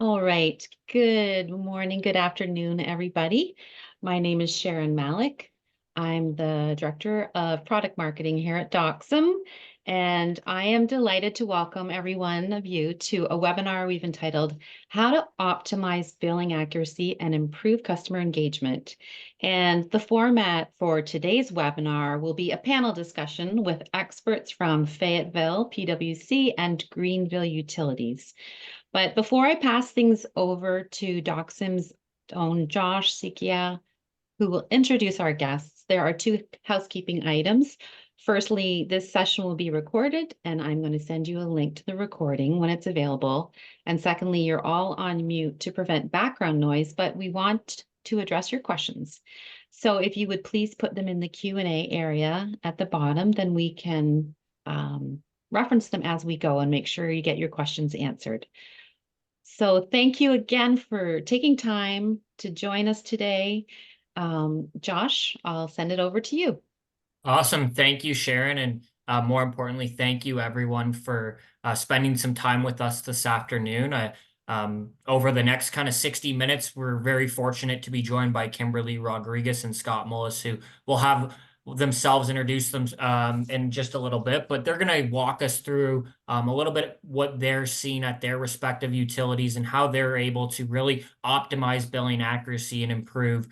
All right. Good morning, good afternoon, everybody. My name is Sharon Malik. I'm the Director of Product Marketing here at Doxum, and I am delighted to welcome every one of you to a webinar we've entitled How to Optimize Billing Accuracy and Improve Customer Engagement. And the format for today's webinar will be a panel discussion with experts from Fayetteville, PwC, and Greenville Utilities. But before I pass things over to Doxim's own Josh Sikia, who will introduce our guests, there are two housekeeping items. Firstly, this session will be recorded, and I'm going to send you a link to the recording when it's available. And secondly, you're all on mute to prevent background noise, but we want to address your questions. So if you would please put them in the Q&A area at the bottom, then we can reference them as we go and make sure you get your questions answered. So thank you again for taking time to join us today. Josh, I'll send it over to you. Awesome. Thank you, Sharon. And more importantly, thank you everyone for spending some time with us this afternoon. Over the next kind of 60 minutes, we're very fortunate to be joined by Kimberly Rodriguez and Scott Mullis, who will have themselves introduce them in just a little bit, but they're going to walk us through a little bit what they're seeing at their respective utilities and how they're able to really optimize billing accuracy and improve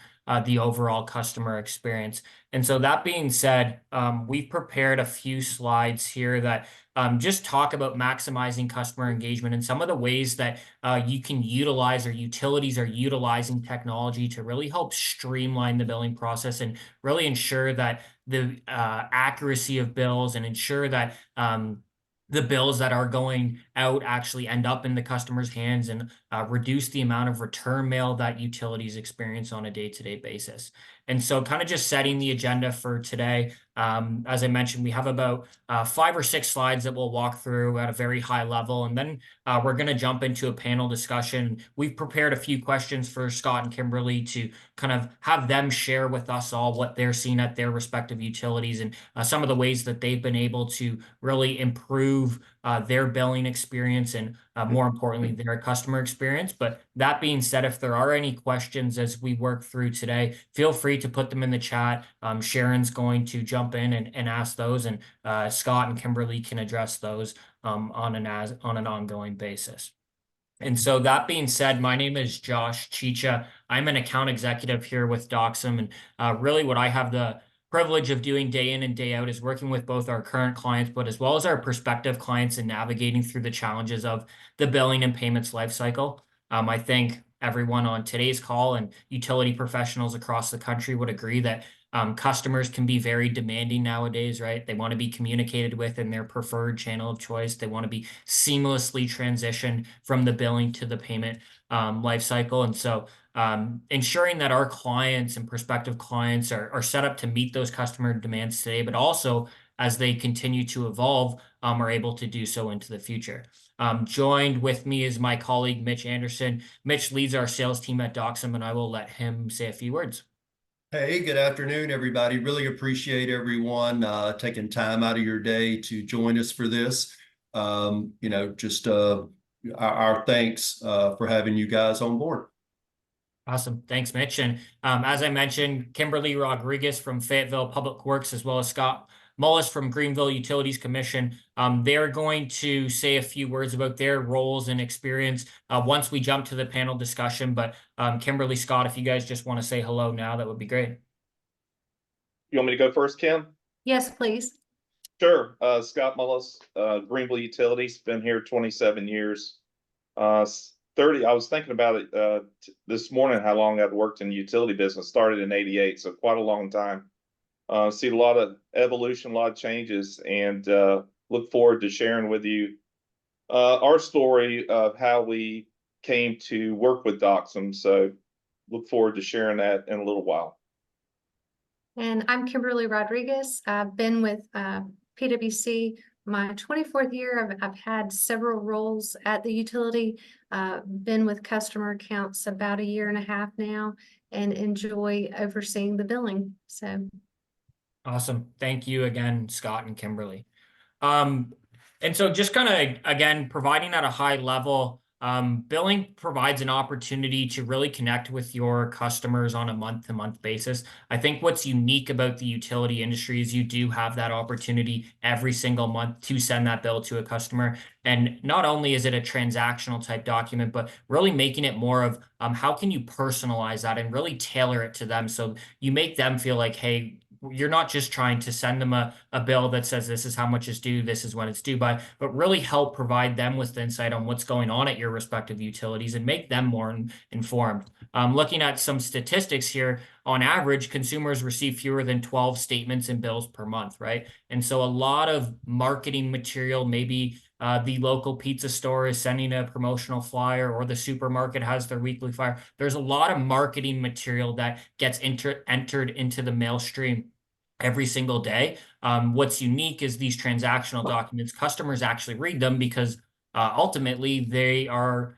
the overall customer experience. And so that being said, we've prepared a few slides here that just talk about maximizing customer engagement and some of the ways that you can utilize or utilities are utilizing technology to really help streamline the billing process and really ensure that the accuracy of bills and ensure that the bills that are going out actually end up in the customer's hands and reduce the amount of return mail that utilities experience on a day-to-day basis. And so kind of just setting the agenda for today, as I mentioned, we have about 5 or 6 slides that we'll walk through at a very high level, and then we're going to jump into a panel discussion. We've prepared a few questions for Scott and Kimberly to kind of have them share with us all what they're seeing at their respective utilities and some of the ways that they've been able to really improve their billing experience and more importantly, their customer experience. But that being said, if there are any questions as we work through today, feel free to put them in the chat. Sharon's going to jump in and ask those, and Scott and Kimberly can address those on an ongoing basis. And so that being said, my name is Josh Chicha. I'm an account executive here with Doxum, and really what I have the privilege of doing day in and day out is working with both our current clients, but as well as our prospective clients and navigating through the challenges of the billing and payments lifecycle. I think everyone on today's call and utility professionals across the country would agree that customers can be very demanding nowadays, right? They want to be communicated with in their preferred channel of choice. They want to be seamlessly transitioned from the billing to the payment life cycle. And so ensuring that our clients and prospective clients are set up to meet those customer demands today, but also as they continue to evolve, are able to do so into the future. Joined with me is my colleague, Mitch Anderson. Mitch leads our sales team at Doxum, and I will let him say a few words. Hey, good afternoon, everybody. Really appreciate everyone taking time out of your day to join us for this. Just our thanks for having you guys on board. Awesome. Thanks, Mitch. And as I mentioned, Kimberly Rodriguez from Fayetteville Public Works, as well as Scott Mullis from Greenville Utilities Commission. They're going to say a few words about their roles and experience once we jump to the panel discussion. But Kimberly, Scott, if you guys just want to say hello now, that would be great. You want me to go first, Kim? Yes, please. Sure. Scott Mullis, Greenville Utilities, been here 27 years. 30. I was thinking about it this morning, how long I've worked in the utility business. Started in '88, so quite a long time. See a lot of evolution, a lot of changes, and look forward to sharing with you our story of how we came to work with Doxum. So look forward to sharing that in a little while. And I'm Kimberly Rodriguez. I've been with PwC my 24th year. I've had several roles at the utility, been with customer accounts about 1.5 years now, and enjoy overseeing the billing. So awesome. Thank you again, Scott and Kimberly. And so just kind of, again, providing at a high level, Billing provides an opportunity to really connect with your customers on a month-to-month basis. I think what's unique about the utility industry is you do have that opportunity every single month to send that bill to a customer. And not only is it a transactional type document, but really making it more of how can you personalize that and really tailor it to them so you make them feel like, hey, you're not just trying to send them a bill that says this is how much is due, this is when it's due by, but really help provide them with insight on what's going on at your respective utilities and make them more informed. Looking at some statistics here, on average, consumers receive fewer than 12 statements and bills per month, right? And so a lot of marketing material, maybe the local pizza store is sending a promotional flyer or the supermarket has their weekly flyer. There's a lot of marketing material that gets entered into the mail stream every single day. What's unique is these transactional documents, customers actually read them because ultimately they are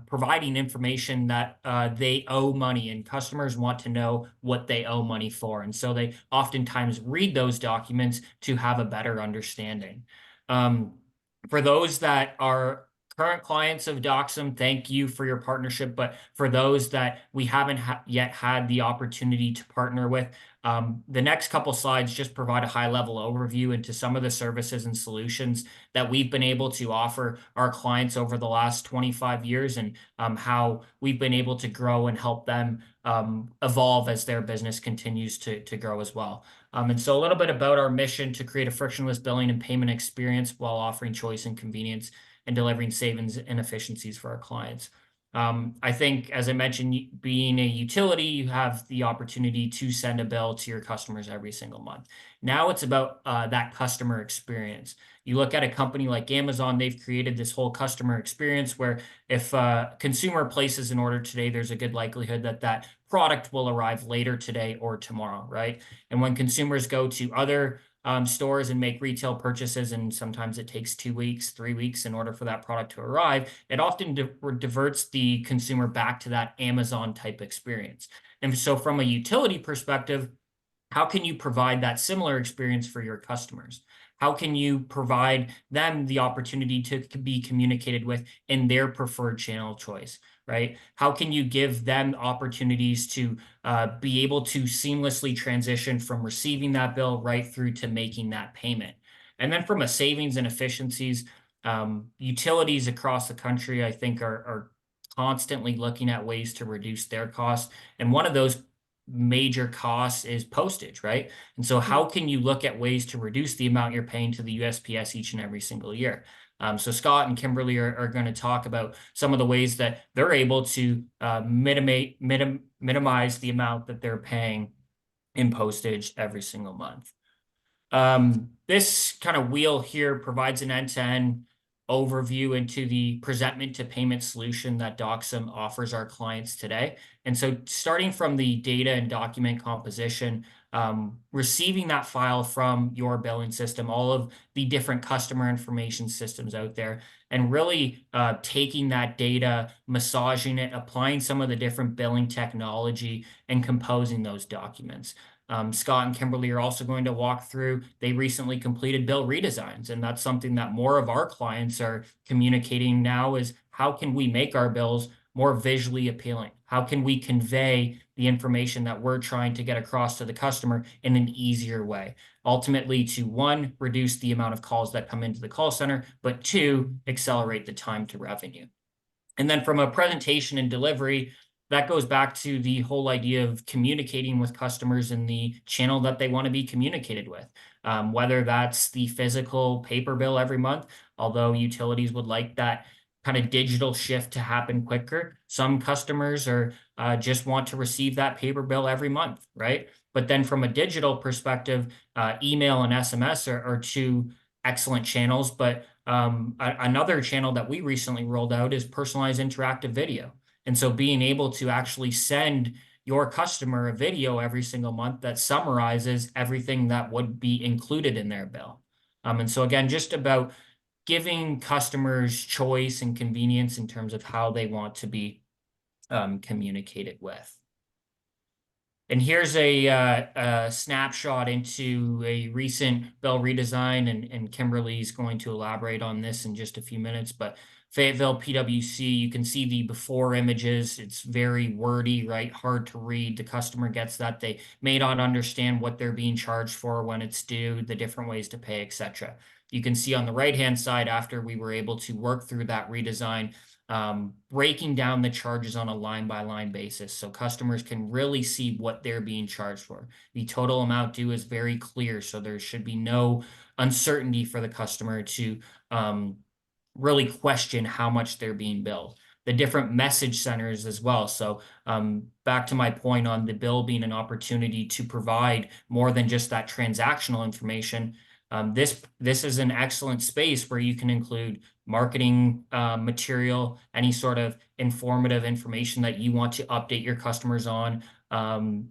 providing information that they owe money, and customers want to know what they owe money for. And so they oftentimes read those documents to have a better understanding. For those that are current clients of Doxum, thank you for your partnership. But for those that we haven't yet had the opportunity to partner with, the next couple slides just provide a high-level overview into some of the services and solutions that we've been able to offer our clients over the last 25 years and how we've been able to grow and help them evolve as their business continues to grow as well. And so a little bit about our mission to create a frictionless billing and payment experience while offering choice and convenience and delivering savings and efficiencies for our clients. I think, as I mentioned, being a utility, you have the opportunity to send a bill to your customers every single month. Now it's about that customer experience. You look at a company like Amazon, they've created this whole customer experience where if a consumer places an order today, there's a good likelihood that that product will arrive later today or tomorrow, right? And when consumers go to other stores and make retail purchases, and sometimes it takes 2 weeks, 3 weeks in order for that product to arrive, it often diverts the consumer back to that Amazon type experience. And so from a utility perspective, how can you provide that similar experience for your customers? How can you provide them the opportunity to be communicated with in their preferred channel choice, right? How can you give them opportunities to be able to seamlessly transition from receiving that bill right through to making that payment? And then from a savings and efficiencies, utilities across the country, I think, are constantly looking at ways to reduce their costs. And one of those major costs is postage, right? And so how can you look at ways to reduce the amount you're paying to the USPS each and every single year? So Scott and Kimberly are going to talk about some of the ways that they're able to minimize the amount that they're paying in postage every single month. This kind of wheel here provides an end-to-end overview into the presentment to payment solution that Doxum offers our clients today. And so starting from the data and document composition, receiving that file from your billing system, all of the different customer information systems out there, and really taking that data, massaging it, applying some of the different billing technology, and composing those documents. Scott and Kimberly are also going to walk through, they recently completed bill redesigns, and that's something that more of our clients are communicating now is how can we make our bills more visually appealing? How can we convey the information that we're trying to get across to the customer in an easier way? Ultimately, to one, reduce the amount of calls that come into the call center, but two, accelerate the time to revenue. And then from a presentation and delivery, that goes back to the whole idea of communicating with customers in the channel that they want to be communicated with, whether that's the physical paper bill every month, although utilities would like that kind of digital shift to happen quicker. Some customers are just want to receive that paper bill every month, right? But then from a digital perspective, email and SMS are two excellent channels. But another channel that we recently rolled out is personalized interactive video. And so being able to actually send your customer a video every single month that summarizes everything that would be included in their bill. And so again, just about giving customers choice and convenience in terms of how they want to be communicated with. And here's a snapshot into a recent bill redesign, and Kimberly's going to elaborate on this in just a few minutes. But Fayetteville PWC, you can see the before images. It's very wordy, right? Hard to read. The customer gets that. They may not understand what they're being charged for, when it's due, the different ways to pay, etc. You can see on the right-hand side, after we were able to work through that redesign, breaking down the charges on a line-by-line basis, so customers can really see what they're being charged for. The total amount due is very clear, so there should be no uncertainty for the customer to really question how much they're being billed. The different message centers as well. So back to my point on the bill being an opportunity to provide more than just that transactional information. This is an excellent space where you can include marketing material, any sort of informative information that you want to update your customers on.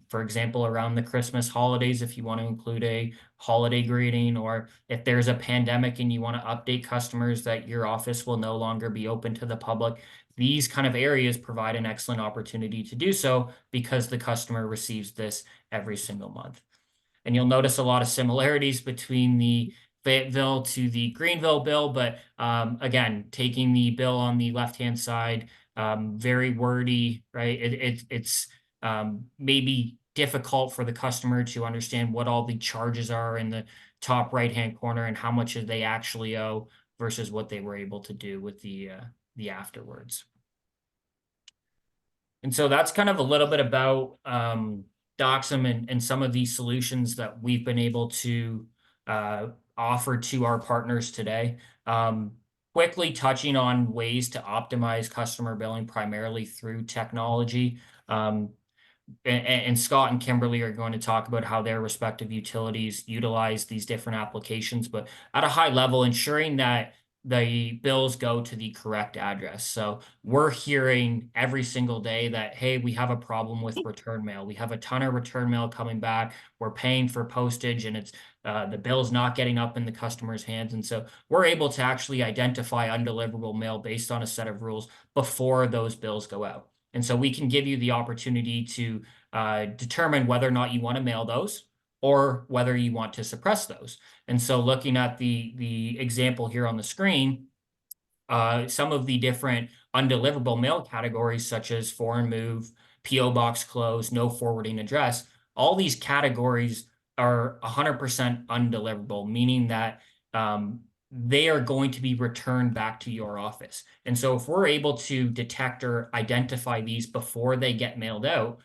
For example, around the Christmas holidays, if you want to include a holiday greeting, or if there's a pandemic and you want to update customers that your office will no longer be open to the public, these kind of areas provide an excellent opportunity to do so, because the customer receives this every single month. And you'll notice a lot of similarities between the Fayetteville to the Greenville bill, but again, taking the bill on the left-hand side, very wordy, right? It's maybe difficult for the customer to understand what all the charges are in the top right-hand corner and how much they actually owe versus what they were able to do with the afterwards. And so that's kind of a little bit about Doxum and some of these solutions that we've been able to offer to our partners today. Quickly touching on ways to optimize customer billing primarily through technology. And Scott and Kimberly are going to talk about how their respective utilities utilize these different applications, but at a high level, ensuring that the bills go to the correct address. So we're hearing every single day that, hey, we have a problem with return mail. We have a ton of return mail coming back. We're paying for postage, and it's the bill's not getting up in the customer's hands. And so we're able to actually identify undeliverable mail based on a set of rules before those bills go out. And so we can give you the opportunity to determine whether or not you want to mail those, or whether you want to suppress those. And so looking at the example here on the screen, some of the different undeliverable mail categories, such as foreign move, PO box close, no forwarding address, all these categories are 100% undeliverable, meaning that they are going to be returned back to your office. And so if we're able to detect or identify these before they get mailed out,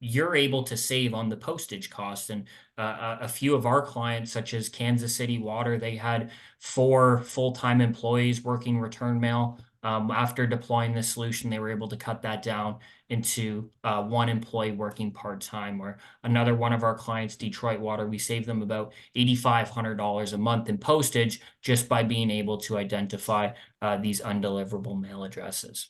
you're able to save on the postage costs. And a few of our clients, such as Kansas City Water, they had 4 full-time employees working return mail. After deploying this solution, they were able to cut that down into 1 employee working part-time. Or another one of our clients, Detroit Water, we saved them about $8,500 a month in postage just by being able to identify these undeliverable mail addresses.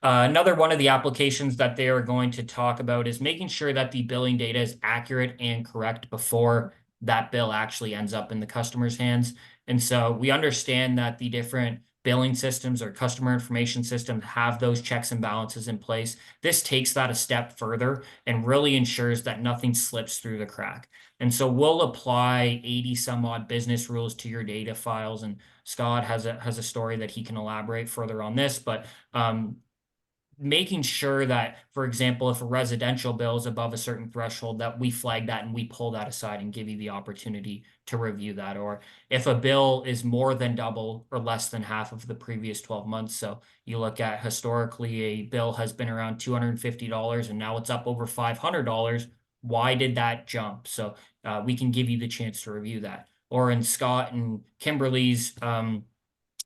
Another one of the applications that they are going to talk about is making sure that the billing data is accurate and correct before that bill actually ends up in the customer's hands. And so we understand that the different billing systems or customer information systems have those checks and balances in place. This takes that a step further and really ensures that nothing slips through the crack. And so we'll apply 80 some odd business rules to your data files. And Scott has a story that he can elaborate further on this, but making sure that, for example, if a residential bill is above a certain threshold, that we flag that and we pull that aside and give you the opportunity to review that. Or if a bill is more than double or less than half of the previous 12 months. So you look at historically, a bill has been around $250 and now it's up over $500. Why did that jump? So we can give you the chance to review that. Or in Scott and Kimberly's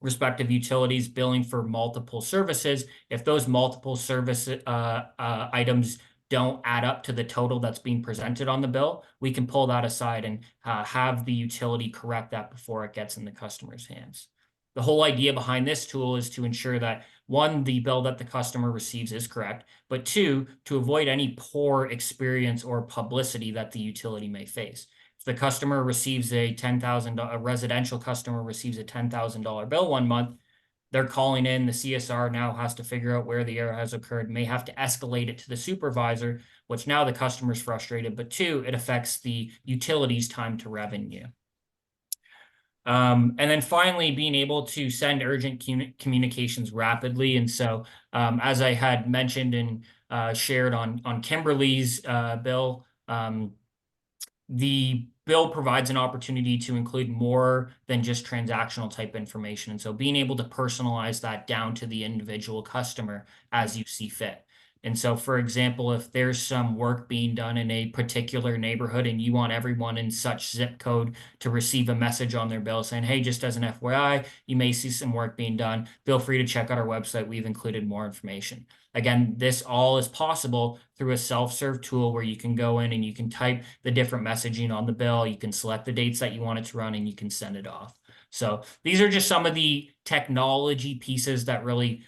respective utilities billing for multiple services, if those multiple service items don't add up to the total that's being presented on the bill, we can pull that aside and have the utility correct that before it gets in the customer's hands. The whole idea behind this tool is to ensure that, 1, the bill that the customer receives is correct, but 2, to avoid any poor experience or publicity that the utility may face. If the customer receives a residential customer receives a $10,000 bill one month, they're calling in, the CSR now has to figure out where the error has occurred, may have to escalate it to the supervisor, which now the customer's frustrated, but two, it affects the utility's time to revenue. And then finally, being able to send urgent communications rapidly. And so, as I had mentioned and shared on Kimberly's bill, the bill provides an opportunity to include more than just transactional type information. And so being able to personalize that down to the individual customer as you see fit. And so, for example, if there's some work being done in a particular neighborhood and you want everyone in such zip code to receive a message on their bill saying, hey, just as an FYI, you may see some work being done, feel free to check out our website. We've included more information. Again, this all is possible through a self-serve tool where you can go in and you can type the different messaging on the bill. You can select the dates that you want it to run and you can send it off. So these are just some of the technology pieces that really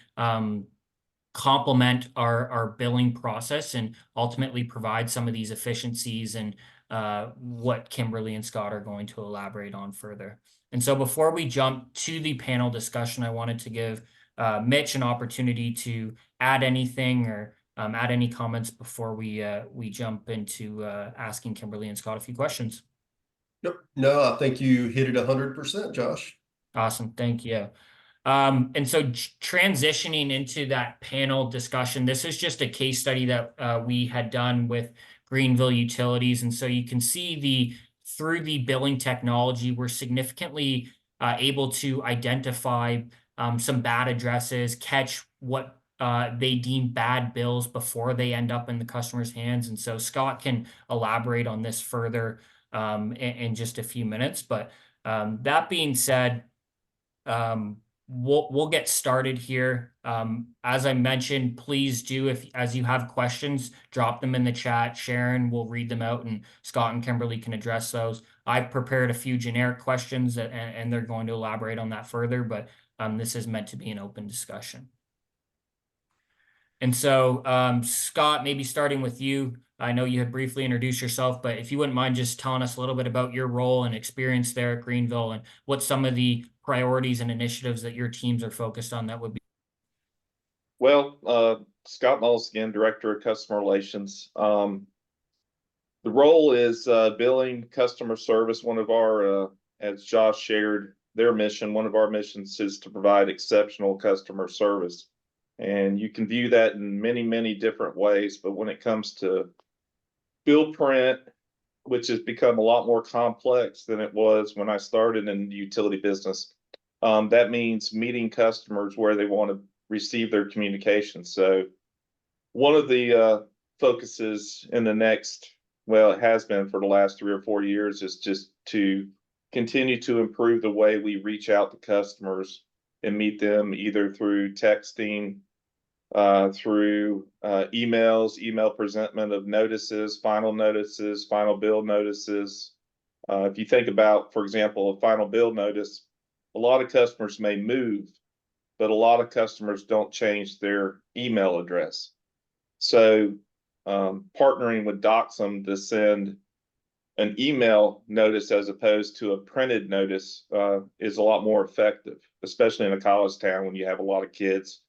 complement our billing process and ultimately provide some of these efficiencies and what Kimberly and Scott are going to elaborate on further. And so before we jump to the panel discussion, I wanted to give Mitch an opportunity to add anything or add any comments before we jump into asking Kimberly and Scott a few questions. No, I think you hit it 100%, Josh. Awesome, thank you. And so transitioning into that panel discussion, this is just a case study that we had done with Greenville Utilities. And so you can see through the billing technology, we're significantly able to identify some bad addresses, catch what they deem bad bills before they end up in the customer's hands. And so Scott can elaborate on this further in just a few minutes. But that being said, we'll get started here. As I mentioned, please do, as you have questions, drop them in the chat. Sharon will read them out and Scott and Kimberly can address those. I've prepared a few generic questions and they're going to elaborate on that further, but this is meant to be an open discussion. And so, Scott, maybe starting with you. I know you had briefly introduced yourself, but if you wouldn't mind just telling us a little bit about your role and experience there at Greenville and what some of the priorities and initiatives that your teams are focused on, that would be. Well, Scott Mullis again, Director of Customer Relations. The role is billing, customer service. One of our, as Josh shared, their mission, one of our missions is to provide exceptional customer service. And you can view that in many, many different ways. But when it comes to bill print, which has become a lot more complex than it was when I started in the utility business, that means meeting customers where they want to receive their communications. So one of the focuses in the next, well, it has been for the last 3 or 4 years, is just to continue to improve the way we reach out to customers and meet them either through texting, through emails, email presentment of notices, final bill notices. If you think about, for example, a final bill notice, a lot of customers may move, but a lot of customers don't change their email address. So partnering with Doxum to send an email notice as opposed to a printed notice is a lot more effective, especially in a college town when you have a lot of kids.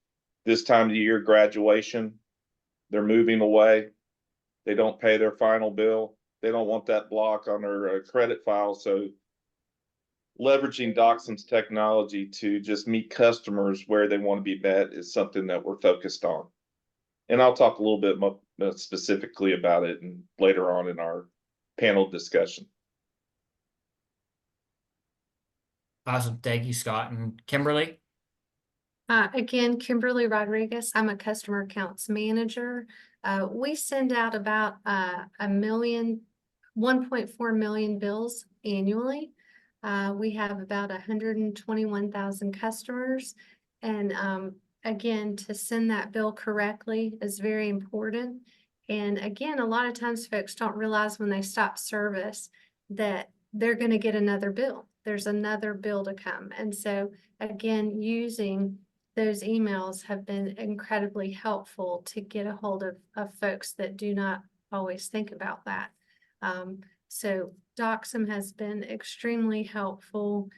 This time of the year, graduation, they're moving away. They don't pay their final bill. They don't want that block on their credit file. So leveraging Doxum's technology to just meet customers where they want to be met is something that we're focused on. And I'll talk a little bit more specifically about it and later on in our panel discussion. Awesome. Thank you, Scott. And Kimberly? Again, Kimberly Rodriguez. I'm a customer accounts manager. We send out about 1.4 million bills annually. We have about 121,000 customers. And again, to send that bill correctly is very important. And again, a lot of times folks don't realize when they stop service that they're going to get another bill. There's another bill to come. And so again, using those emails have been incredibly helpful to get a hold of folks that do not always think about that. So Doxum has been extremely helpful.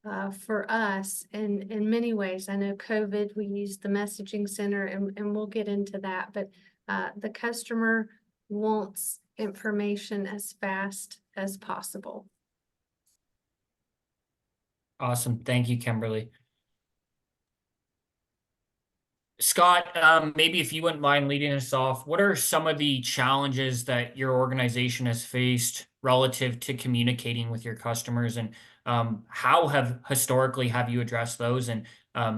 for us in many ways. I know COVID, we used the messaging center, and we'll get into that, but the customer wants information as fast as possible. Awesome. Thank you, Kimberly. Scott, maybe if you wouldn't mind leading us off, what are some of the challenges that your organization has faced relative to communicating with your customers, and how historically have you addressed those? And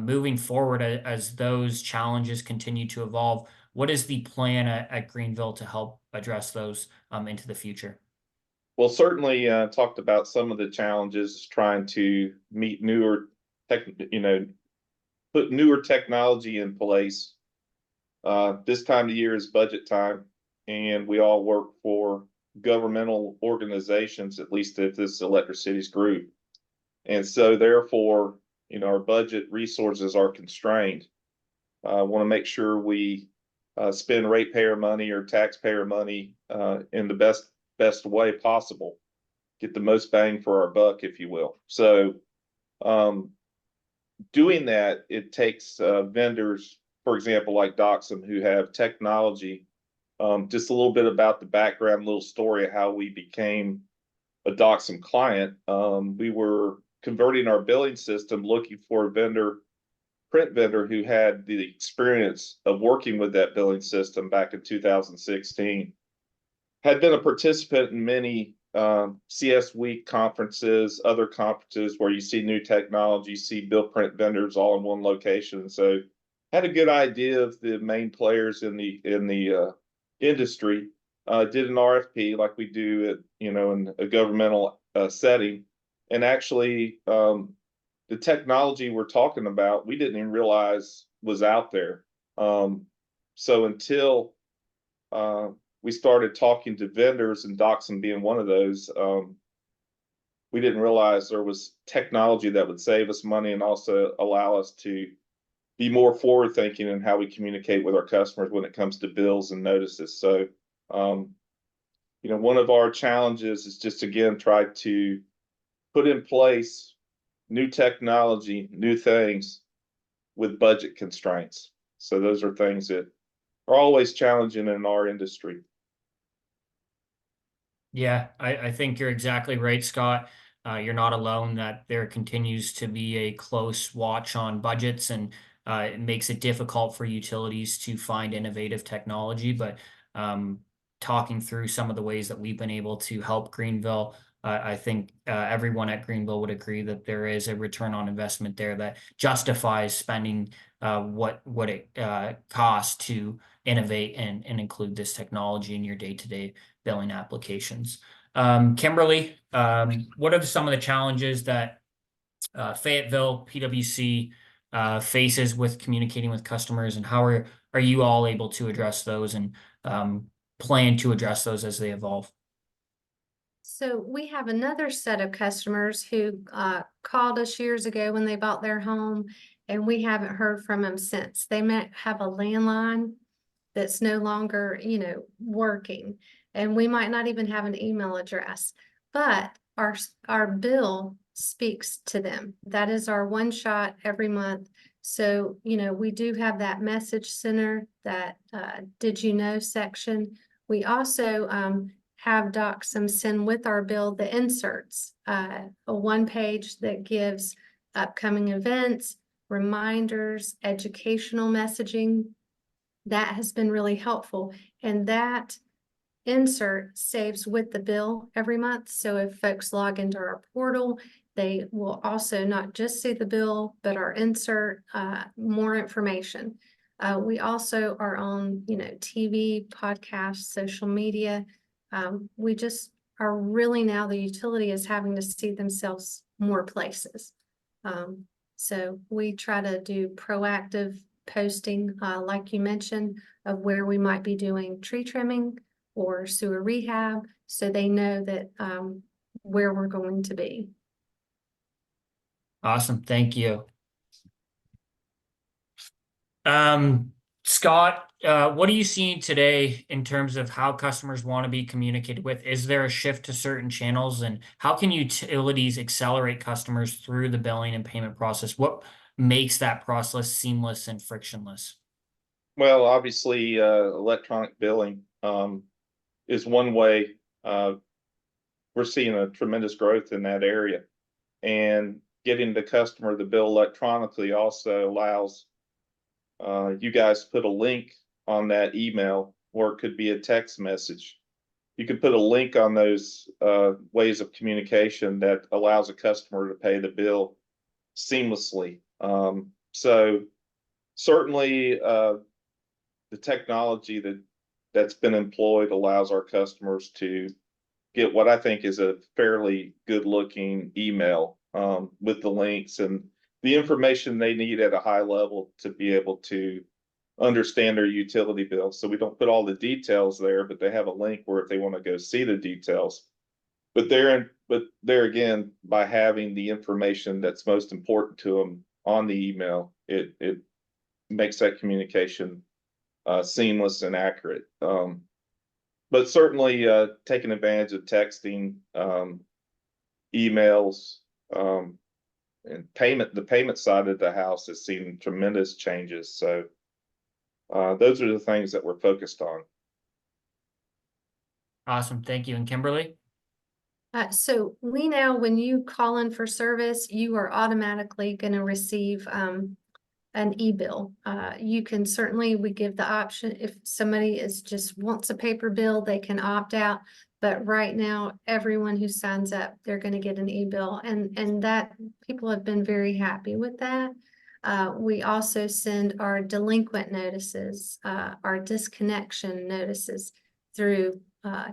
moving forward, as those challenges continue to evolve, what is the plan at Greenville to help address those into the future? Well, certainly talked about some of the challenges trying to meet newer put newer technology in place. This time of year is budget time, and we all work for governmental organizations, at least if this is Electric Cities group. And so therefore, our budget resources are constrained. I want to make sure we spend ratepayer money or taxpayer money in the best way possible, get the most bang for our buck, if you will. So doing that, it takes vendors, for example, like Doxum, who have technology. Just a little bit about the background, little story of how we became a Doxum client. We were converting our billing system, looking for a print vendor who had the experience of working with that billing system back in 2016. Had been a participant in many CS Week conferences, other conferences where you see new technology, see bill print vendors all in one location. So had a good idea of the main players in the industry. Did an RFP like we do in a governmental setting, and actually the technology we're talking about, we didn't even realize was out there. So until we started talking to vendors, and Doxum being one of those, we didn't realize there was technology that would save us money and also allow us to be more forward thinking in how we communicate with our customers when it comes to bills and notices. So, one of our challenges is just, again, try to put in place new technology, new things with budget constraints. So those are things that are always challenging in our industry. Yeah, I think you're exactly right, Scott. You're not alone, that there continues to be a close watch on budgets, and it makes it difficult for utilities to find innovative technology. But talking through some of the ways that we've been able to help Greenville, I think everyone at Greenville would agree that there is a return on investment there that justifies spending what it costs to innovate and include this technology in your day-to-day billing applications. Kimberly, what are some of the challenges that Fayetteville PwC faces with communicating with customers, and how are you all able to address those and plan to address those as they evolve? So we have another set of customers who called us years ago when they bought their home, and we haven't heard from them since. They might have a landline that's no longer, working, and we might not even have an email address, but our bill speaks to them. That is our one shot every month. So, we do have that message center, that did you know section. We also have Doxum send with our bill the inserts, a one page that gives upcoming events, reminders, educational messaging. That has been really helpful, and that insert saves with the bill every month. So if folks log into our portal, they will also not just see the bill, but our insert, more information. We also are on, TV, podcasts, social media. We just are really, now the utility is having to see themselves more places. So we try to do proactive posting, like you mentioned, of where we might be doing tree trimming or sewer rehab, so they know that where we're going to be. Awesome, thank you. Scott, what are you seeing today in terms of how customers want to be communicated with? Is there a shift to certain channels, and how can utilities accelerate customers through the billing and payment process? What makes that process seamless and frictionless? Well, obviously, electronic billing, is one way. We're seeing a tremendous growth in that area. And getting the customer the bill electronically also allows you guys to put a link on that email, or it could be a text message. You could put a link on those ways of communication that allows a customer to pay the bill seamlessly. So certainly the technology that's been employed allows our customers to get what I think is a fairly good looking email with the links and the information they need at a high level to be able to understand their utility bill. So we don't put all the details there, but they have a link where if they want to go see the details. But there again, by having the information that's most important to them on the email, it makes that communication seamless and accurate. But certainly taking advantage of texting, emails, and the payment side of the house has seen tremendous changes. So those are the things that we're focused on. Awesome. Thank you. And Kimberly? So we now, when you call in for service, you are automatically going to receive an e-bill. You can certainly, we give the option if somebody just wants a paper bill, they can opt out. But right now, everyone who signs up, they're going to get an e-bill, and that people have been very happy with that. We also send our delinquent notices, our disconnection notices through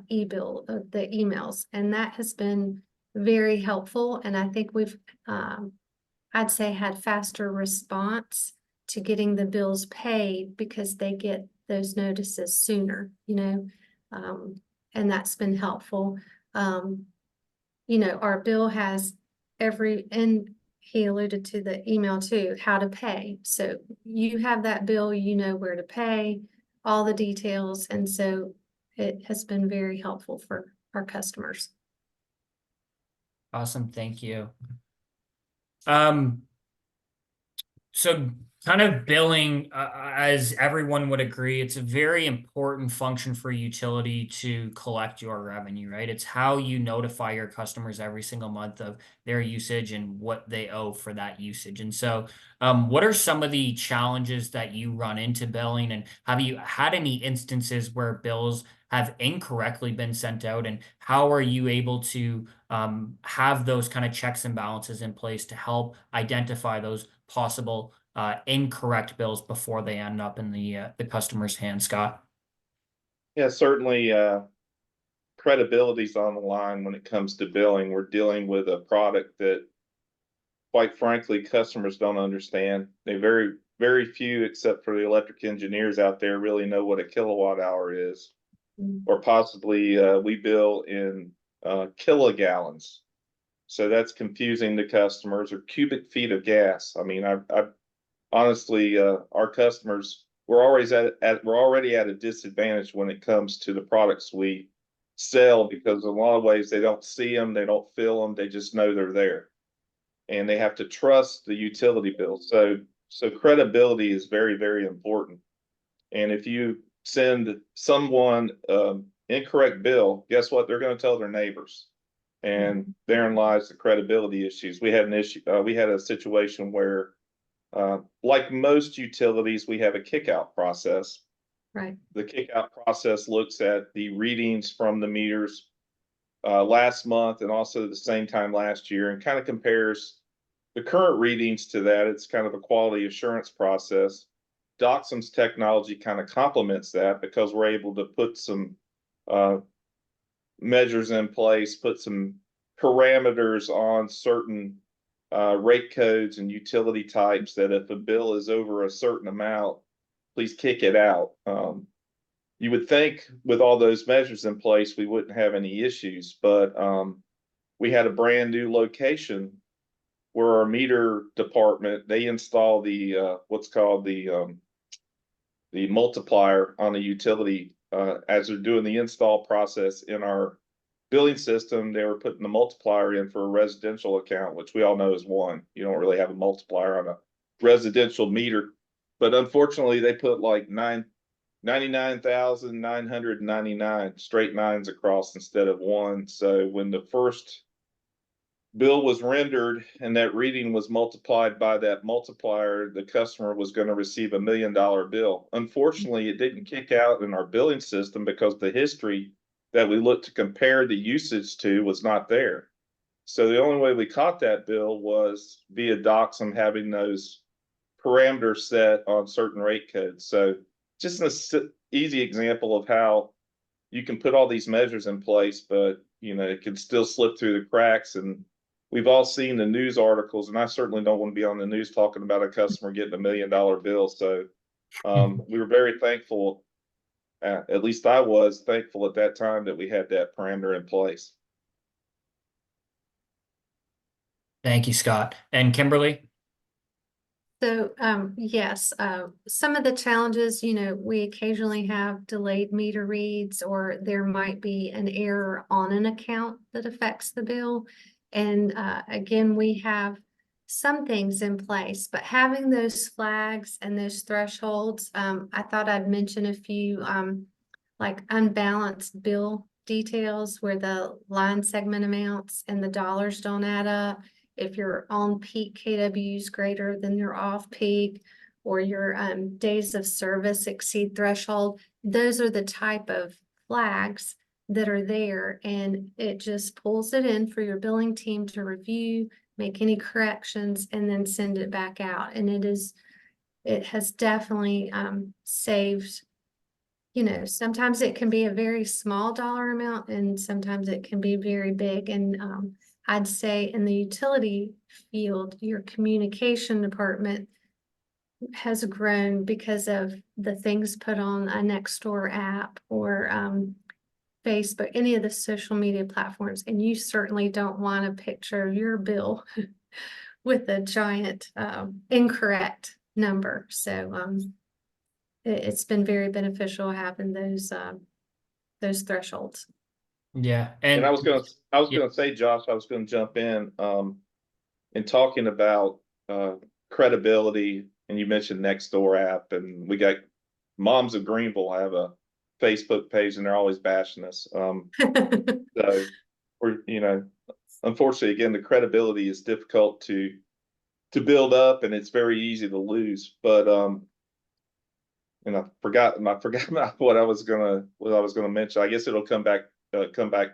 e-bill, the emails, and that has been very helpful. And I think we've, I'd say, had faster response to getting the bills paid because they get those notices sooner, and that's been helpful. Our bill has and he alluded to the email too, how to pay. So you have that bill, you know where to pay, all the details. And so it has been very helpful for our customers. Awesome. Thank you. So kind of billing, as everyone would agree, it's a very important function for a utility to collect your revenue, right? It's how you notify your customers every single month of their usage and what they owe for that usage. And so what are some of the challenges that you run into billing, and have you had any instances where bills have incorrectly been sent out, and how are you able to have those kind of checks and balances in place to help identify those possible incorrect bills before they end up in the customer's hands, Scott? Yeah, certainly credibility's on the line when it comes to billing. We're dealing with a product that, quite frankly, customers don't understand. They very few, except for the electric engineers out there, really know what a kilowatt hour is. Or possibly we bill in kilogallons. So that's confusing to customers, or cubic feet of gas. I mean, I honestly, our customers, we're already at a disadvantage when it comes to the products we sell, because in a lot of ways they don't see them, they don't feel them, they just know they're there, and they have to trust the utility bill. So credibility is very, very important. And if you send someone incorrect bill, guess what? They're going to tell their neighbors, and therein lies the credibility issues. We had a situation where, like most utilities, we have a kickout process. Right. The kickout process looks at the readings from the meters last month and also the same time last year, and kind of compares the current readings to that. It's kind of a quality assurance process. Doxim's technology kind of complements that, because we're able to put some measures in place, put some parameters on certain rate codes and utility types, that if a bill is over a certain amount, please kick it out. You would think with all those measures in place, we wouldn't have any issues, but we had a brand new location where our meter department, they install the what's called the the multiplier on the utility, as they're doing the install process in our billing system, they were putting the multiplier in for a residential account, which we all know is 1. You don't really have a multiplier on a residential meter. But unfortunately, they put like 99,999 straight 9s across instead of 1. So when the first bill was rendered and that reading was multiplied by that multiplier, the customer was going to receive $1 million bill. Unfortunately, it didn't kick out in our billing system because the history that we looked to compare the usage to was not there. So the only way we caught that bill was via Doxum having those parameters set on certain rate codes. So just an easy example of how you can put all these measures in place, but it can still slip through the cracks. And we've all seen the news articles, and I certainly don't want to be on the news talking about a customer getting $1 million bill. So we were very thankful, at least I was thankful at that time, that we had that parameter in place. Thank you, Scott. And Kimberly? So, yes, some of the challenges, we occasionally have delayed meter reads, or there might be an error on an account that affects the bill. And again, we have some things in place, but having those flags and those thresholds, I thought I'd mention a few, like unbalanced bill details where the line segment amounts and the dollars don't add up. If your on peak KW is greater than your off peak, or your days of service exceed threshold, those are the type of flags that are there, and it just pulls it in for your billing team to review, make any corrections, and then send it back out. And it has definitely saved, sometimes it can be a very small dollar amount and sometimes it can be very big. And I'd say in the utility field, your communication department has grown because of the things put on a Nextdoor app or Facebook, any of the social media platforms. And you certainly don't want a picture of your bill with a giant incorrect number. So it's been very beneficial having those thresholds. Yeah. And I was gonna say, Josh, I was gonna jump in talking about credibility, and you mentioned Nextdoor app, and we got Moms of Greenville have a Facebook page, and they're always bashing us. So we're, unfortunately, again, the credibility is difficult to build up, and it's very easy to lose. But and I forgot about what I was gonna mention. I guess it'll come back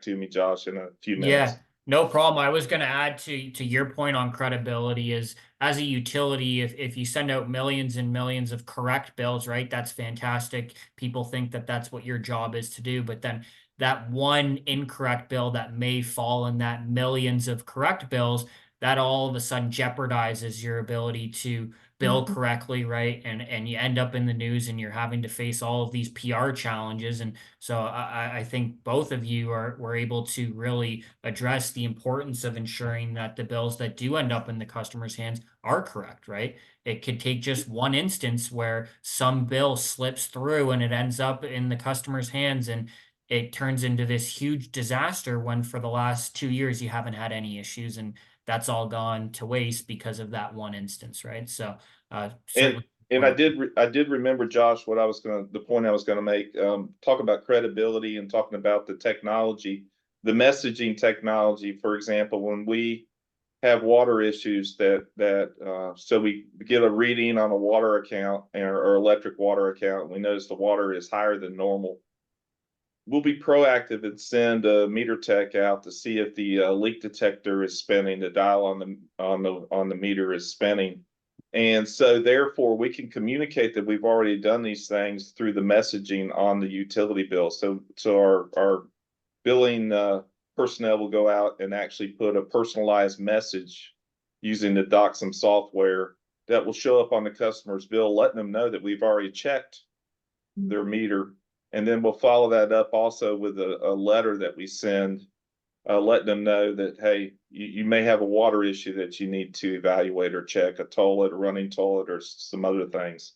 to me, Josh, in a few minutes. Yeah, no problem. I was going to add to your point on credibility is, as a utility, if you send out millions and millions of correct bills, right, that's fantastic. People think that that's what your job is to do, but then that one incorrect bill that may fall in that millions of correct bills, that all of a sudden jeopardizes your ability to bill correctly, right? And you end up in the news and you're having to face all of these PR challenges. And so I think both of you were able to really address the importance of ensuring that the bills that do end up in the customer's hands are correct, right? It could take just one instance where some bill slips through and it ends up in the customer's hands, and it turns into this huge disaster when for the last 2 years you haven't had any issues, and that's all gone to waste because of that one instance, right? So and I did remember, Josh, the point I was gonna make, talk about credibility and talking about the technology, the messaging technology. For example, when we have water issues so we get a reading on a water account or electric water account, and we notice the water is higher than normal, we'll be proactive and send a meter tech out to see if the leak detector is spinning, the dial on the meter is spinning. And so therefore we can communicate that we've already done these things through the messaging on the utility bill. So our billing personnel will go out and actually put a personalized message using the Doxum software that will show up on the customer's bill, letting them know that we've already checked their meter. And then we'll follow that up also with a letter that we send, letting them know that, hey, you may have a water issue that you need to evaluate or check, a toilet, a running toilet, or some other things.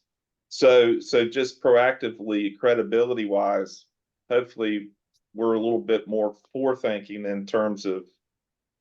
So just proactively, credibility wise, hopefully we're a little bit more forethinking in terms of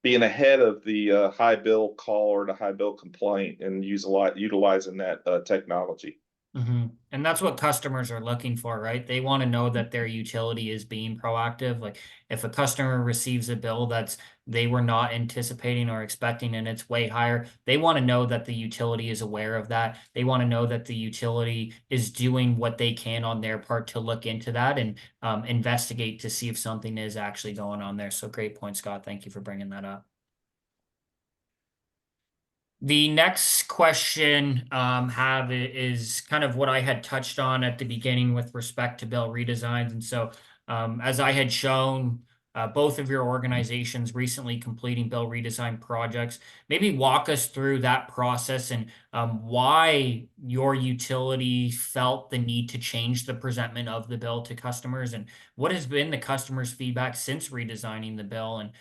being ahead of the high bill call or the high bill complaint and utilizing that technology. And that's what customers are looking for, right? They want to know that their utility is being proactive. Like if a customer receives a bill that's they were not anticipating or expecting and it's way higher, they want to know that the utility is aware of that. They want to know that the utility is doing what they can on their part to look into that and investigate to see if something is actually going on there. So great point, Scott. Thank you for bringing that up. The next question is kind of what I had touched on at the beginning with respect to bill redesigns. And so as I had shown, both of your organizations recently completing bill redesign projects, maybe walk us through that process and why your utility felt the need to change the presentment of the bill to customers, and what has been the customer's feedback since redesigning the bill, and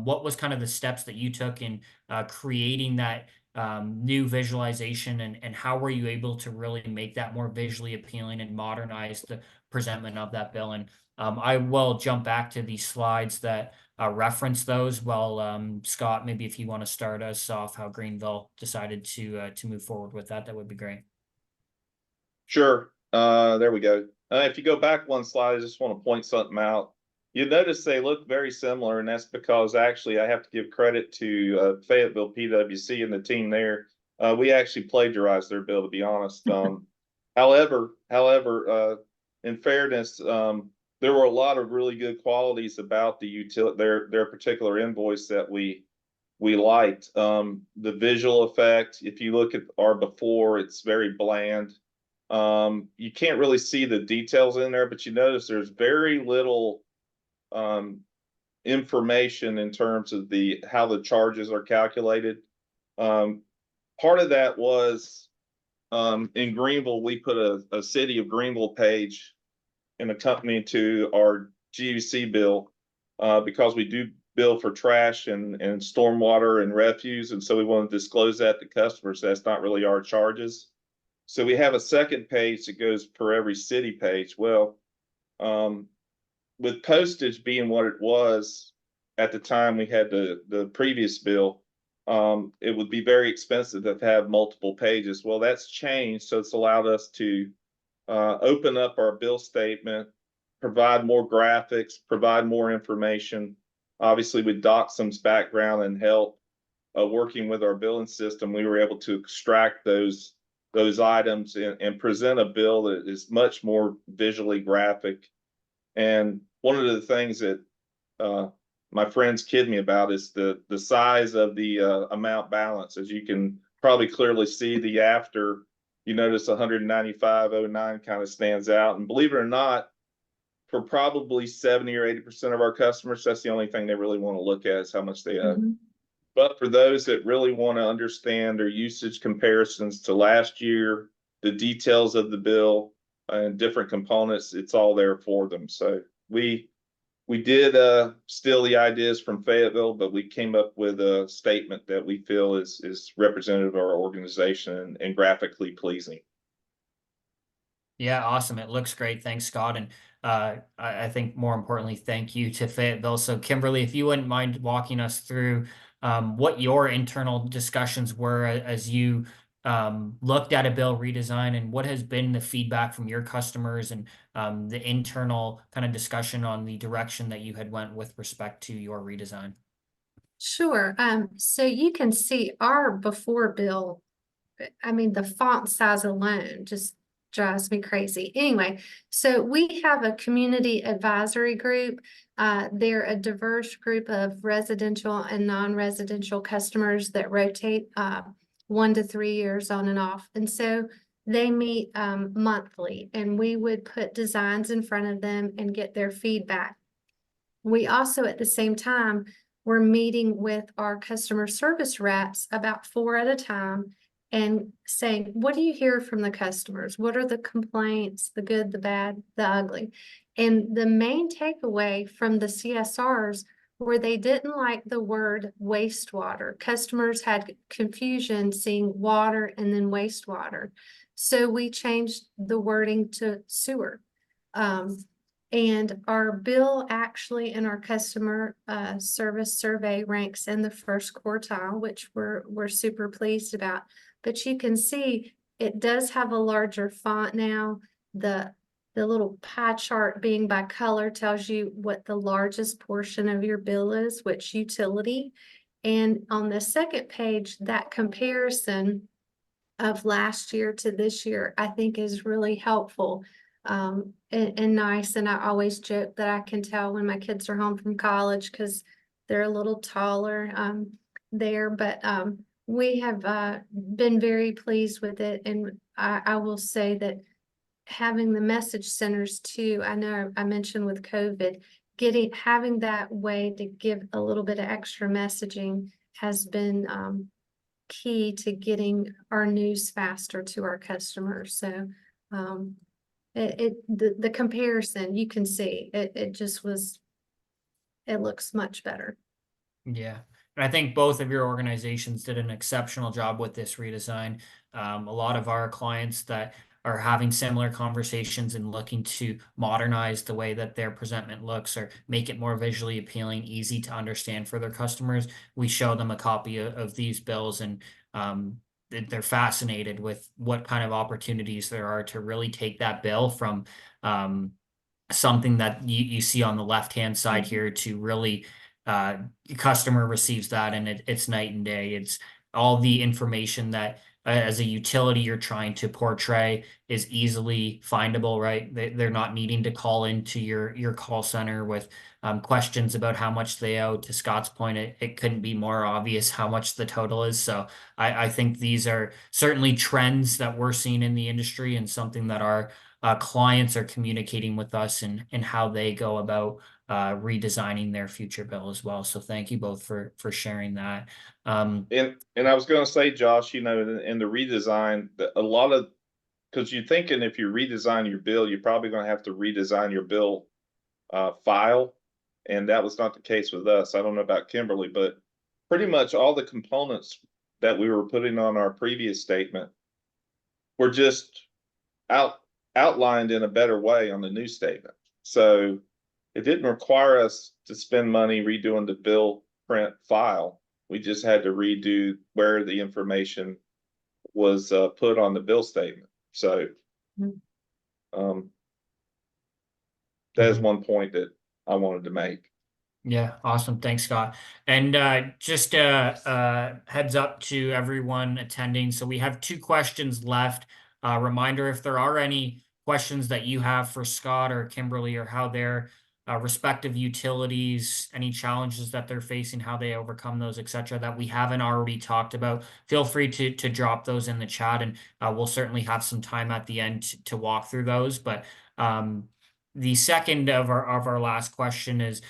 what was kind of the steps that you took in creating that new visualization, and how were you able to really make that more visually appealing and modernize the presentment of that bill? And I will jump back to the slides that reference those. Well, Scott, maybe if you want to start us off how Greenville decided to move forward with that, that would be great. Sure. There we go. If you go back one slide, I just want to point something out. You notice they look very similar, and that's because actually I have to give credit to Fayetteville PwC and the team there. We actually plagiarized their bill, to be honest. However, in fairness, there were a lot of really good qualities about the utility, their particular invoice that we liked. The visual effect, if you look at our before, it's very bland. You can't really see the details in there, but you notice there's very little information in terms of how the charges are calculated. Part of that was in Greenville, we put a City of Greenville page in accompanying to our GUC bill because we do bill for trash and stormwater and refuse, and so we want to disclose that to customers. That's not really our charges. So we have a second page that goes per every city page. Well, with postage being what it was at the time we had the previous bill, it would be very expensive to have multiple pages. Well, that's changed, so it's allowed us to open up our bill statement, provide more graphics, provide more information. Obviously, with Doxum's background and help working with our billing system, we were able to extract those items and present a bill that is much more visually graphic. And one of the things that my friends kid me about is the size of the amount balance. As you can probably clearly see, the after, you notice 195.09 kind of stands out. And believe it or not, for probably 70 or 80% of our customers, that's the only thing they really want to look at is how much they owe. But for those that really want to understand their usage comparisons to last year, the details of the bill and different components, it's all there for them. So we did steal the ideas from Fayetteville, but we came up with a statement that we feel is representative of our organization and graphically pleasing. Yeah, awesome. It looks great. Thanks, Scott. And I think more importantly, thank you to Fayetteville. So Kimberly, if you wouldn't mind walking us through what your internal discussions were as you looked at a bill redesign, and what has been the feedback from your customers and the internal kind of discussion on the direction that you had went with respect to your redesign. Sure. So you can see our before bill. I mean, the font size alone just drives me crazy. Anyway, so we have a community advisory group. They're a diverse group of residential and non-residential customers that rotate 1 to 3 years on and off. And so they meet monthly, and we would put designs in front of them and get their feedback. We also, at the same time, we're meeting with our customer service reps about 4 at a time and saying, what do you hear from the customers? What are the complaints, the good, the bad, the ugly? And the main takeaway from the CSRs where they didn't like the word wastewater. Customers had confusion seeing water and then wastewater. So we changed the wording to sewer. And our bill actually in our customer service survey ranks in the first quartile, which we're super pleased about. But you can see it does have a larger font now. The little pie chart being by color tells you what the largest portion of your bill is, which utility. And on the second page, that comparison of last year to this year, I think is really helpful and nice. And I always joke that I can tell when my kids are home from college because they're a little taller there. But we have been very pleased with it. And I will say that having the message centers too, I know I mentioned with COVID, having that way to give a little bit of extra messaging has been key to getting our news faster to our customers. So the comparison, you can see it just was, it looks much better. Yeah. And I think both of your organizations did an exceptional job with this redesign. A lot of our clients that are having similar conversations and looking to modernize the way that their presentment looks or make it more visually appealing, easy to understand for their customers. We show them a copy of these bills, and they're fascinated with what kind of opportunities there are to really take that bill from something that you see on the left-hand side here to really customer receives that and it's night and day. It's all the information that as a utility you're trying to portray is easily findable, right? They're not needing to call into your call center with questions about how much they owe. To Scott's point, it couldn't be more obvious how much the total is. So I think these are certainly trends that we're seeing in the industry and something that our clients are communicating with us and how they go about redesigning their future bill as well. So thank you both for sharing that. And I was going to say, Josh, you know, in the redesign, a lot of, because you're thinking if you redesign your bill, you're probably going to have to redesign your bill file. And that was not the case with us. I don't know about Kimberly, but pretty much all the components that we were putting on our previous statement were just outlined in a better way on the new statement. So it didn't require us to spend money redoing the bill print file. We just had to redo where the information was put on the bill statement. So that is one point that I wanted to make. Yeah, awesome. Thanks, Scott. And just heads up to everyone attending. So we have 2 questions left. Reminder, if there are any questions that you have for Scott or Kimberly or how their respective utilities, any challenges that they're facing, how they overcome those, etc., that we haven't already talked about, feel free to drop those in the chat, and we'll certainly have some time at the end to walk through those. But the second of our last question is,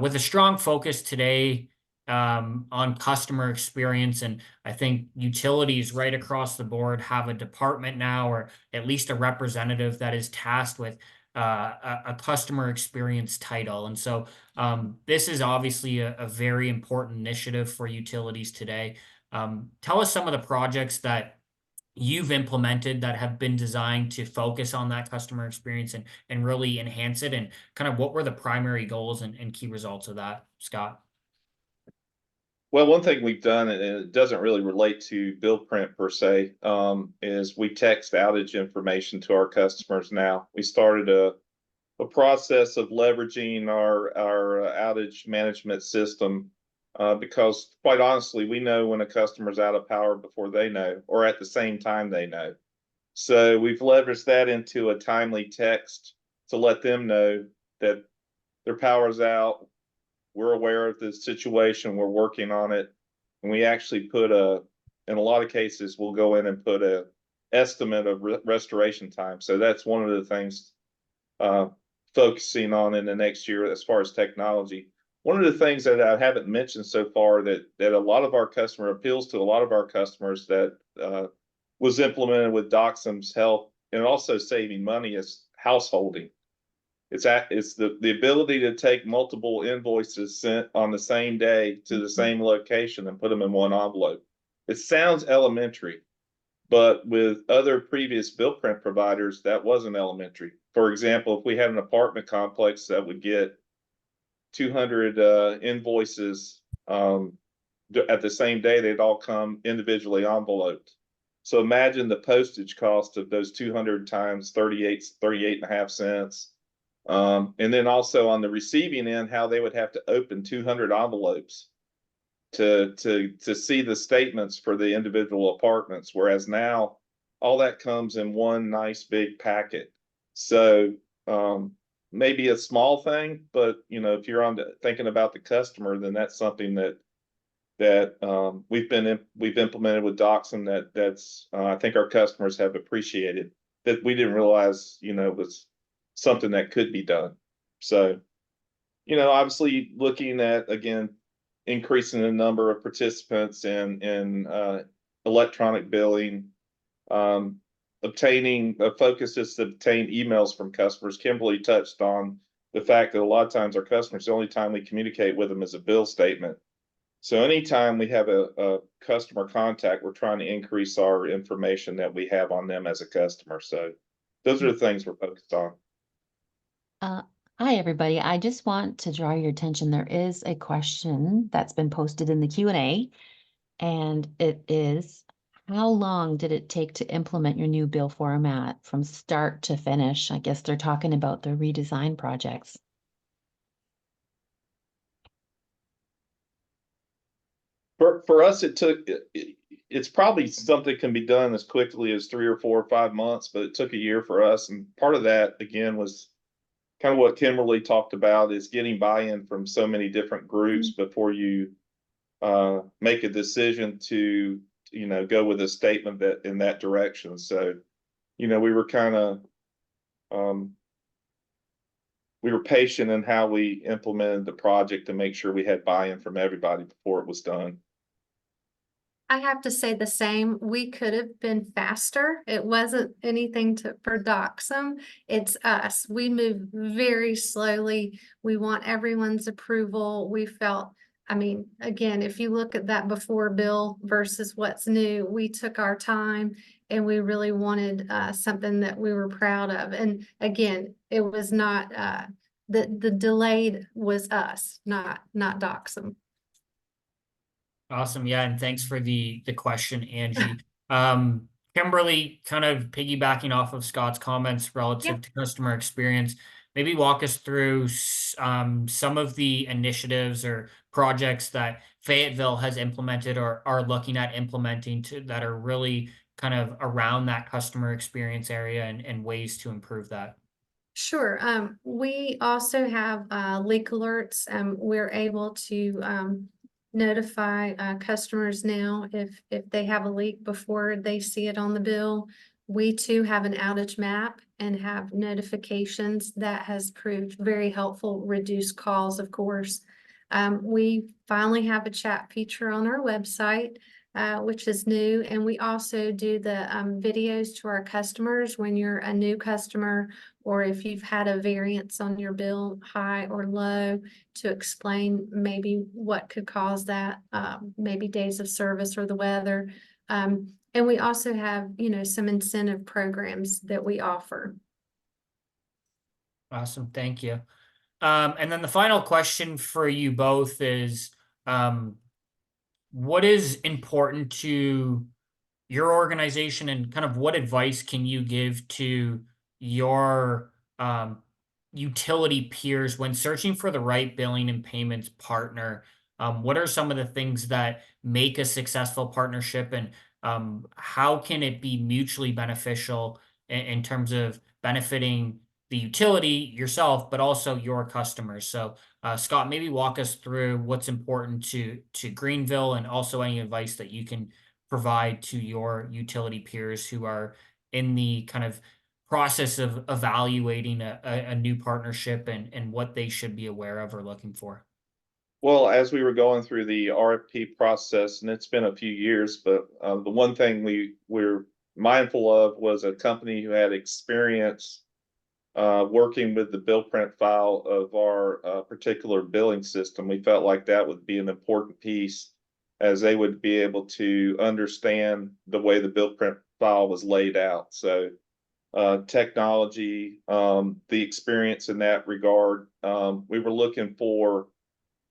with a strong focus today on customer experience, and I think utilities right across the board have a department now, or at least a representative that is tasked with a customer experience title. And so this is obviously a very important initiative for utilities today. Tell us some of the projects that you've implemented that have been designed to focus on that customer experience and really enhance it, and kind of what were the primary goals and key results of that, Scott? Well, one thing we've done, and it doesn't really relate to bill print per se, is we text outage information to our customers now. We started a process of leveraging our outage management system because, quite honestly, we know when a customer's out of power before they know, or at the same time they know. So we've leveraged that into a timely text to let them know that their power's out. We're aware of the situation. We're working on it. And we actually put in a lot of cases, we'll go in and put a estimate of restoration time. So that's one of the things focusing on in the next year as far as technology. One of the things that I haven't mentioned so far that a lot of our customer appeals to a lot of our customers that was implemented with Doxim's help and also saving money is householding. It's the ability to take multiple invoices sent on the same day to the same location and put them in one envelope. It sounds elementary, but with other previous bill print providers, that wasn't elementary. For example, if we had an apartment complex that would get 200 invoices at the same day, they'd all come individually enveloped. So imagine the postage cost of those 200 times 38 and a half cents. And then also on the receiving end, how they would have to open 200 envelopes to see the statements for the individual apartments, whereas now all that comes in one nice big packet. So maybe a small thing, but you know, if you're thinking about the customer, then that's something that we've implemented with Doxum that's I think our customers have appreciated, that we didn't realize, you know, was something that could be done. So, you know, obviously looking at, again, increasing the number of participants in electronic billing, obtaining a focus is to obtain emails from customers. Kimberly touched on the fact that a lot of times our customers, the only time we communicate with them is a bill statement. So anytime we have a customer contact, we're trying to increase our information that we have on them as a customer. So those are the things we're focused on. Hi, everybody. I just want to draw your attention. There is a question that's been posted in the Q&A, and it is, how long did it take to implement your new bill format from start to finish? I guess they're talking about the redesign projects. For us, it's probably something can be done as quickly as 3 or 4 or 5 months, but it took a year for us. And part of that, again, was kind of what Kimberly talked about, is getting buy-in from so many different groups before you make a decision to, you know, go with a statement that in that direction. So, you know, we were kind of we were patient in how we implemented the project to make sure we had buy-in from everybody before it was done. I have to say the same. We could have been faster. It wasn't anything for Doxum. It's us. We move very slowly. We want everyone's approval. We felt, I mean, again, if you look at that before bill versus what's new, we took our time and we really wanted something that we were proud of. And again, it was not, the delayed was us, not Doxum. Awesome. Yeah. And thanks for the question, Angie. Kimberly, kind of piggybacking off of Scott's comments relative to customer experience, maybe walk us through some of the initiatives or projects that Fayetteville has implemented or are looking at implementing that are really kind of around that customer experience area and ways to improve that. Sure. We also have leak alerts. We're able to notify customers now if they have a leak before they see it on the bill. We too have an outage map and have notifications that has proved very helpful, reduce calls, of course. We finally have a chat feature on our website, which is new. And we also do the videos to our customers when you're a new customer, or if you've had a variance on your bill, high or low, to explain maybe what could cause that, maybe days of service or the weather. And we also have, you know, some incentive programs that we offer. Awesome. Thank you. And then the final question for you both is, what is important to your organization, and kind of what advice can you give to your utility peers when searching for the right billing and payments partner? What are some of the things that make a successful partnership, and how can it be mutually beneficial in terms of benefiting the utility, yourself, but also your customers? So Scott, maybe walk us through what's important to Greenville, and also any advice that you can provide to your utility peers who are in the kind of process of evaluating a new partnership, and what they should be aware of or looking for. Well, as we were going through the RFP process, and it's been a few years, but the one thing we're mindful of was a company who had experience working with the bill print file of our particular billing system, we felt like that would be an important piece, as they would be able to understand the way the bill print file was laid out. So technology, the experience in that regard, we were looking for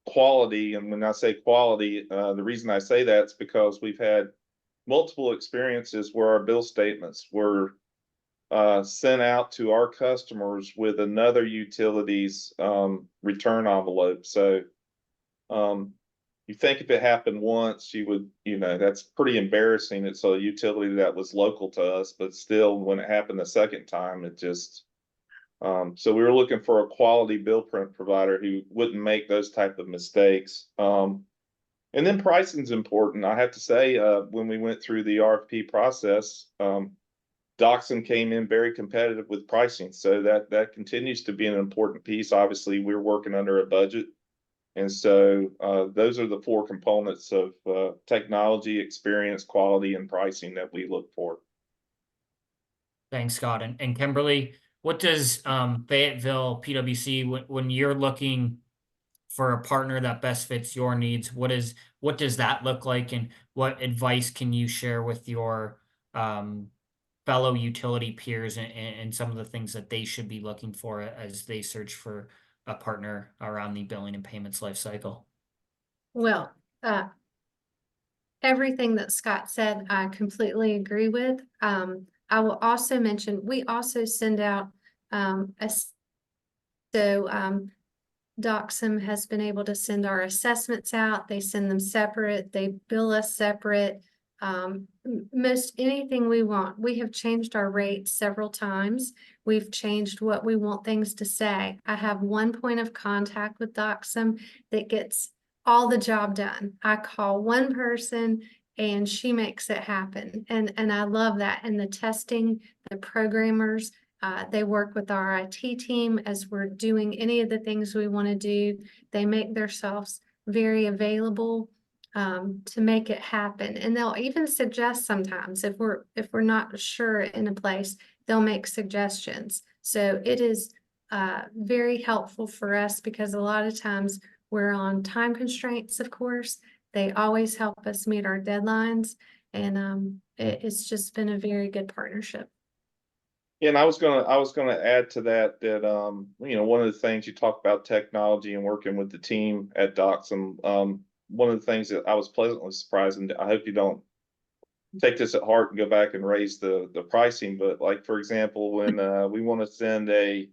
quality. And when I say quality, the reason I say that is because we've had multiple experiences where our bill statements were sent out to our customers with another utility's return envelope. So you think if it happened once, you would, that's pretty embarrassing. It's a utility that was local to us, but still, when it happened the second time, it just, so we were looking for a quality bill print provider who wouldn't make those type of mistakes. And then pricing is important. I have to say, when we went through the RFP process, Doxum came in very competitive with pricing. So that continues to be an important piece. Obviously, we're working under a budget. And so those are the four components of technology, experience, quality, and pricing that we look for. Thanks, Scott. And Kimberly, what does Fayetteville PwC, when you're looking for a partner that best fits your needs, what does that look like, and what advice can you share with your fellow utility peers and some of the things that they should be looking for as they search for a partner around the billing and payments life cycle? Well, everything that Scott said, I completely agree with. I will also mention, we also send out Doxum has been able to send our assessments out. They send them separate. They bill us separate. Most anything we want. We have changed our rates several times. We've changed what we want things to say. I have one point of contact with Doxum that gets all the job done. I call one person and she makes it happen. And I love that. And the testing, the programmers, they work with our IT team as we're doing any of the things we want to do. They make themselves very available to make it happen. And they'll even suggest sometimes if we're not sure in a place, they'll make suggestions. So it is very helpful for us because a lot of times we're on time constraints, of course. They always help us meet our deadlines. And it's just been a very good partnership. And I was gonna add to that one of the things you talk about technology and working with the team at Doxum. One of the things that I was pleasantly surprised, and I hope you don't take this at heart and go back and raise the pricing, but like, for example, when we want to send a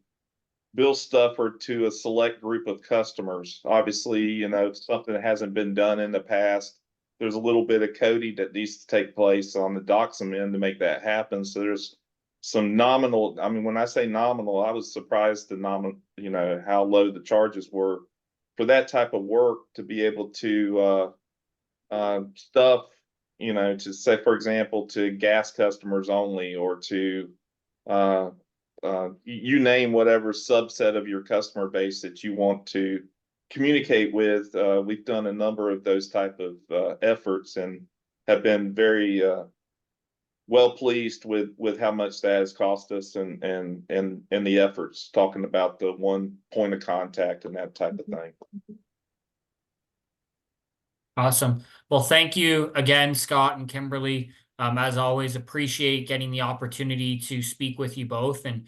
bill stuffer to a select group of customers, obviously, something that hasn't been done in the past, there's a little bit of coding that needs to take place on the Doxum end to make that happen. So there's some nominal, I mean, when I say nominal, I was surprised to how low the charges were for that type of work, to be able to stuff, to say, for example, to gas customers only, or to you name whatever subset of your customer base that you want to communicate with. We've done a number of those type of efforts and have been very well pleased with how much that has cost us and the efforts, talking about the one point of contact and that type of thing. Awesome. Well, thank you again, Scott and Kimberly. As always, appreciate getting the opportunity to speak with you both, and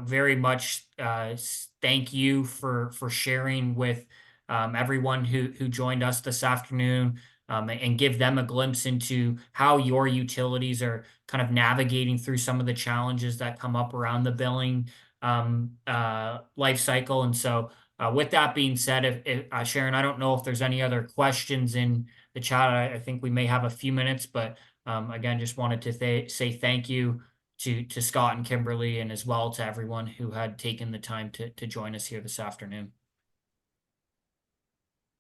very much thank you for sharing with everyone who joined us this afternoon, and give them a glimpse into how your utilities are kind of navigating through some of the challenges that come up around the billing life cycle. And so with that being said, if Sharon, I don't know if there's any other questions in the chat. I think we may have a few minutes, but again, just wanted to say thank you to Scott and Kimberly, and as well to everyone who had taken the time to join us here this afternoon.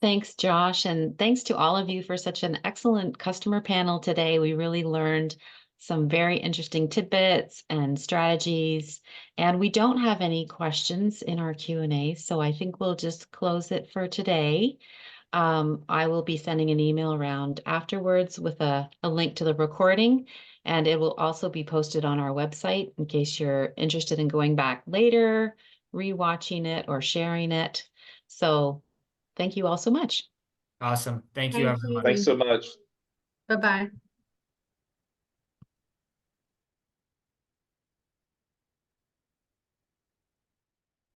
Thanks, Josh, and thanks to all of you for such an excellent customer panel today. We really learned some very interesting tidbits and strategies, and we don't have any questions in our Q&A, so I think we'll just close it for today. I will be sending an email around afterwards with a link to the recording, And it will also be posted on our website in case you're interested in going back later, rewatching it, or sharing it. So thank you all so much. Awesome. Thank you, Thank everyone. Thanks so much. Bye-bye.